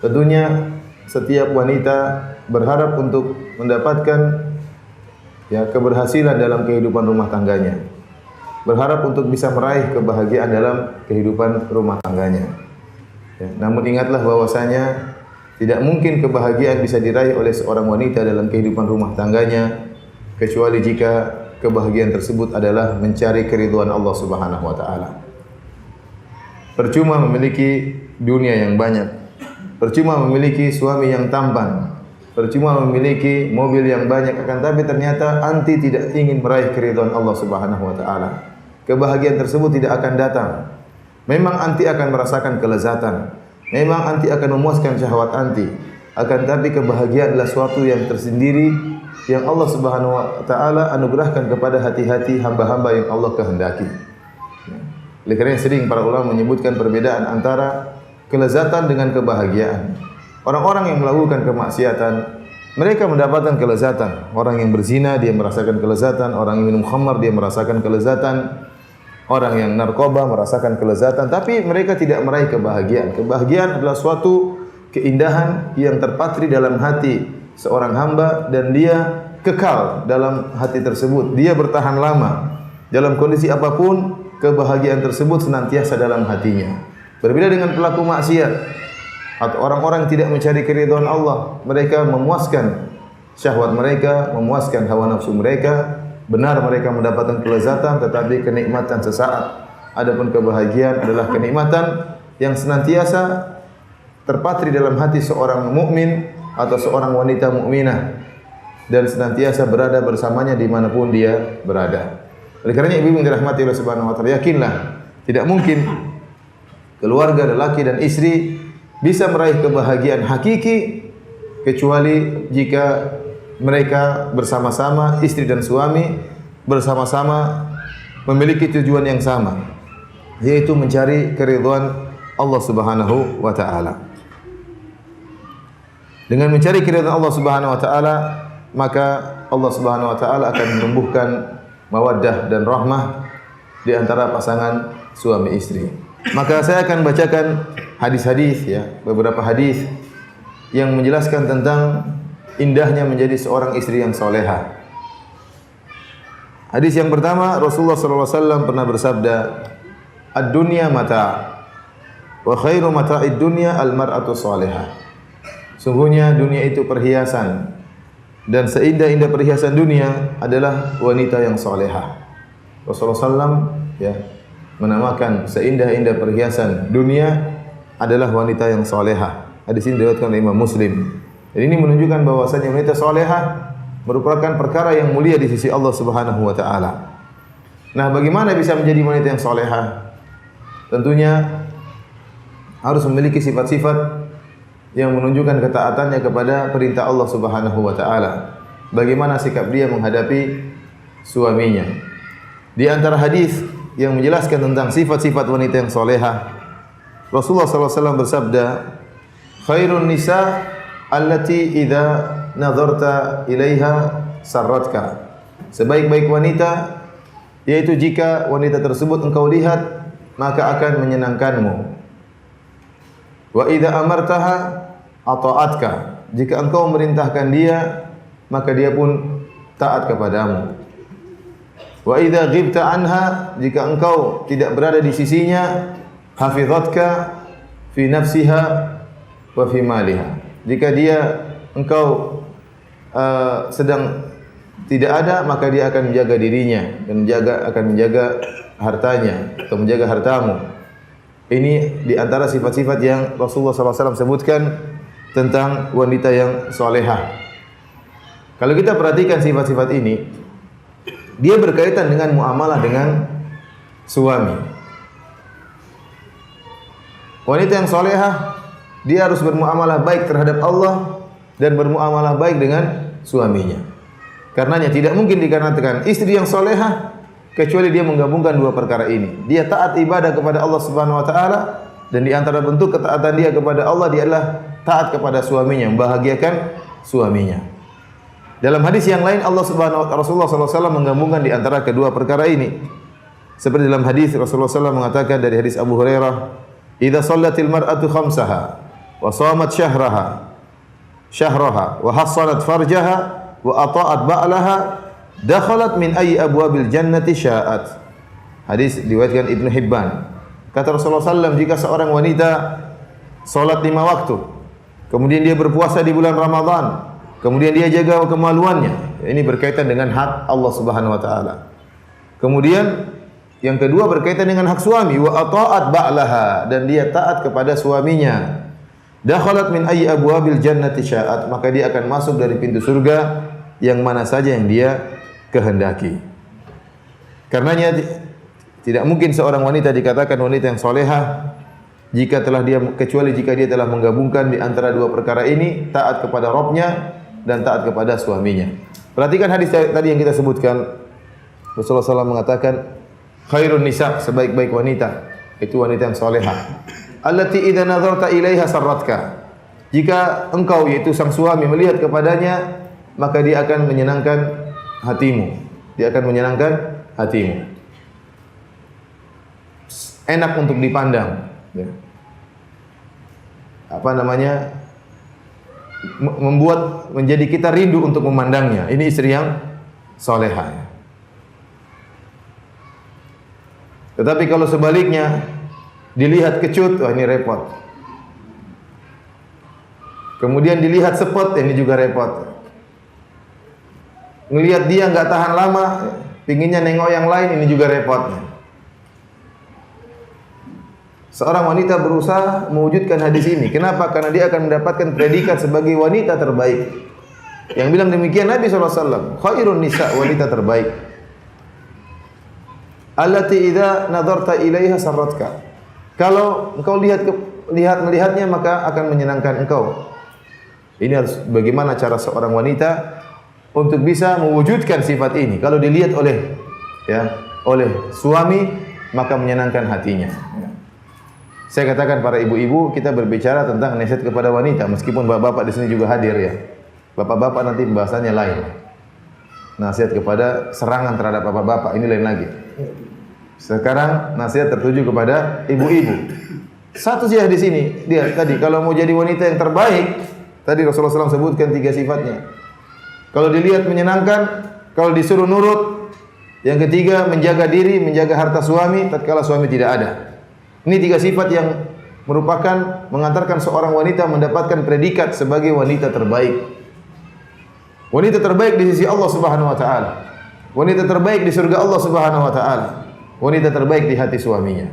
Tentunya setiap wanita berharap untuk mendapatkan keberhasilan dalam kehidupan rumah tangganya. Berharap untuk bisa meraih kebahagiaan dalam kehidupan rumah tangganya. Namun ingatlah bahwasanya tidak mungkin kebahagiaan bisa diraih oleh seorang wanita dalam kehidupan rumah tangganya kecuali jika kebahagiaan tersebut adalah mencari keridhaan Allah Subhanahu wa taala. Percuma memiliki dunia yang banyak, percuma memiliki suami yang tampan, percuma memiliki mobil yang banyak, akan tapi ternyata anti tidak ingin meraih keridhaan Allah Subhanahu wa taala. Kebahagiaan tersebut tidak akan datang. Memang anti akan merasakan kelezatan, memang anti akan memuaskan syahwat anti, akan tapi kebahagiaan adalah suatu yang tersendiri yang Allah Subhanahu wa taala anugerahkan kepada hati-hati hamba-hamba yang Allah kehendaki. Oleh kerana sering para ulama menyebutkan perbedaan antara kelezatan dengan kebahagiaan. Orang-orang yang melakukan kemaksiatan, mereka mendapatkan kelezatan. Orang yang berzina dia merasakan kelezatan, orang yang minum khamar dia merasakan kelezatan, orang yang narkoba merasakan kelezatan, tapi mereka tidak meraih kebahagiaan. Kebahagiaan adalah suatu keindahan yang terpatri dalam hati seorang hamba dan dia kekal dalam hati tersebut. Dia bertahan lama dalam kondisi apapun, kebahagiaan tersebut senantiasa dalam hatinya. Berbeda dengan pelaku maksiat atau orang-orang yang tidak mencari keridhaan Allah, mereka memuaskan syahwat mereka, memuaskan hawa nafsu mereka. Benar mereka mendapatkan kelezatan, tetapi kenikmatan sesaat. Adapun kebahagiaan adalah kenikmatan yang senantiasa terpatri dalam hati seorang mukmin atau seorang wanita mukminah dan senantiasa berada bersamanya dimanapun dia berada. Oleh kerana ibu yang dirahmati Allah Subhanahu wa taala, yakinlah tidak mungkin keluarga lelaki dan istri bisa meraih kebahagiaan hakiki kecuali jika mereka bersama-sama, istri dan suami bersama-sama memiliki tujuan yang sama, yaitu mencari keridhaan Allah Subhanahu wa taala. Dengan mencari keridhaan Allah Subhanahu wa taala, maka Allah Subhanahu wa taala akan menumbuhkan mawaddah dan rahmah di antara pasangan suami istri. Maka saya akan bacakan hadis-hadis beberapa hadis yang menjelaskan tentang indahnya menjadi seorang istri yang salehah. Hadis yang pertama, Rasulullah sallallahu alaihi wasallam pernah bersabda, "Ad-dunya mata' wa khairu mata'id dunya al-mar'atu salihah." Sungguhnya dunia itu perhiasan dan seindah-indah perhiasan dunia adalah wanita yang salehah. Rasulullah sallallahu menamakan seindah-indah perhiasan dunia adalah wanita yang salehah. Hadis ini diriwayatkan oleh Imam Muslim. Dan ini menunjukkan bahwasanya wanita salehah merupakan perkara yang mulia di sisi Allah Subhanahu wa taala. Nah, bagaimana bisa menjadi wanita yang salehah? Tentunya harus memiliki sifat-sifat yang menunjukkan ketaatannya kepada perintah Allah Subhanahu wa taala. Bagaimana sikap dia menghadapi suaminya? Di antara hadis yang menjelaskan tentang sifat-sifat wanita yang salehah, Rasulullah sallallahu alaihi wasallam bersabda, "Khairun nisa allati idza nadharta ilaiha sarratka." Sebaik-baik wanita yaitu jika wanita tersebut engkau lihat maka akan menyenangkanmu. Wa idza amartaha ata'atka. Jika engkau memerintahkan dia, maka dia pun taat kepadamu. Wa idza ghibta anha, jika engkau tidak berada di sisinya, hafizatka fi nafsiha wa fi maliha. Jika engkau sedang tidak ada, maka dia akan menjaga dirinya dan akan menjaga hartanya atau menjaga hartamu. Ini di antara sifat-sifat yang Rasulullah SAW sebutkan tentang wanita yang salehah. Kalau kita perhatikan sifat-sifat ini, dia berkaitan dengan muamalah dengan suami. Wanita yang salehah, dia harus bermuamalah baik terhadap Allah dan bermuamalah baik dengan suaminya. Karenanya tidak mungkin dikatakan istri yang salehah kecuali dia menggabungkan dua perkara ini. Dia taat ibadah kepada Allah Subhanahu wa taala dan di antara bentuk ketaatan dia kepada Allah dia adalah taat kepada suaminya, membahagiakan suaminya. Dalam hadis yang lain Rasulullah SAW menggabungkan di antara kedua perkara ini. Seperti dalam hadis Rasulullah SAW mengatakan dari hadis Abu Hurairah, "Idza shallatil mar'atu khamsaha wa shamat syahraha wa hassanat farjaha wa ata'at ba'laha dakhalat min ayyi abwabil jannati sya'at. Hadis diriwayatkan Ibnu Hibban. Kata Rasulullah SAW, jika seorang wanita salat 5 waktu, kemudian dia berpuasa di bulan Ramadan, kemudian dia jaga kemaluannya, ini berkaitan dengan hak Allah Subhanahu wa taala. Kemudian yang kedua berkaitan dengan hak suami, wa ata'at ba'laha, dan dia taat kepada suaminya. Dakhalat min ayyi abwabil jannati sya'at, maka dia akan masuk dari pintu surga yang mana saja yang dia kehendaki. Karenanya tidak mungkin seorang wanita dikatakan wanita yang solehah kecuali jika dia telah menggabungkan di antara dua perkara ini, taat kepada Rabbnya dan taat kepada suaminya. Perhatikan hadis tadi yang kita sebutkan. Rasulullah SAW mengatakan, khairun nisa, sebaik-baik wanita itu wanita yang solehah. Allati idza nazarta ilaiha sarratka. Jika engkau, yaitu sang suami, melihat kepadanya, maka dia akan menyenangkan hatimu. Dia akan menyenangkan hatimu. Enak untuk dipandang, ya. Membuat menjadi kita rindu untuk memandangnya. Ini istri yang solehah, ya. Tetapi kalau sebaliknya dilihat kecut, wah ini repot. Kemudian dilihat sepet, ini juga repot. Ngelihat dia nggak tahan lama, pinginnya nengok yang lain, ini juga repot. Seorang wanita berusaha mewujudkan hadis ini. Kenapa? Karena dia akan mendapatkan predikat sebagai wanita terbaik. Yang bilang demikian Nabi SAW. Khairun nisa, wanita terbaik. Allati idza nadarta ilaiha sarratka. Kalau engkau melihatnya, maka akan menyenangkan engkau. Ini harus bagaimana cara seorang wanita untuk bisa mewujudkan sifat ini. Kalau dilihat oleh suami, maka menyenangkan hatinya. Saya katakan para ibu-ibu, kita berbicara tentang nasihat kepada wanita, meskipun bapak-bapak di sini juga hadir, ya. Bapak-bapak nanti pembahasannya lain. Nasihat kepada serangan terhadap bapak-bapak ini lain lagi. Sekarang nasihat tertuju kepada ibu-ibu. Satu saja di sini, dia tadi kalau mau jadi wanita yang terbaik, tadi Rasulullah SAW sebutkan 3 sifatnya. Kalau dilihat menyenangkan, kalau disuruh nurut. Yang ketiga, menjaga diri, menjaga harta suami tatkala suami tidak ada. Ini 3 sifat yang merupakan mengantarkan seorang wanita mendapatkan predikat sebagai wanita terbaik. Wanita terbaik di sisi Allah Subhanahu wa taala. Wanita terbaik di surga Allah Subhanahu wa taala. Wanita terbaik di hati suaminya.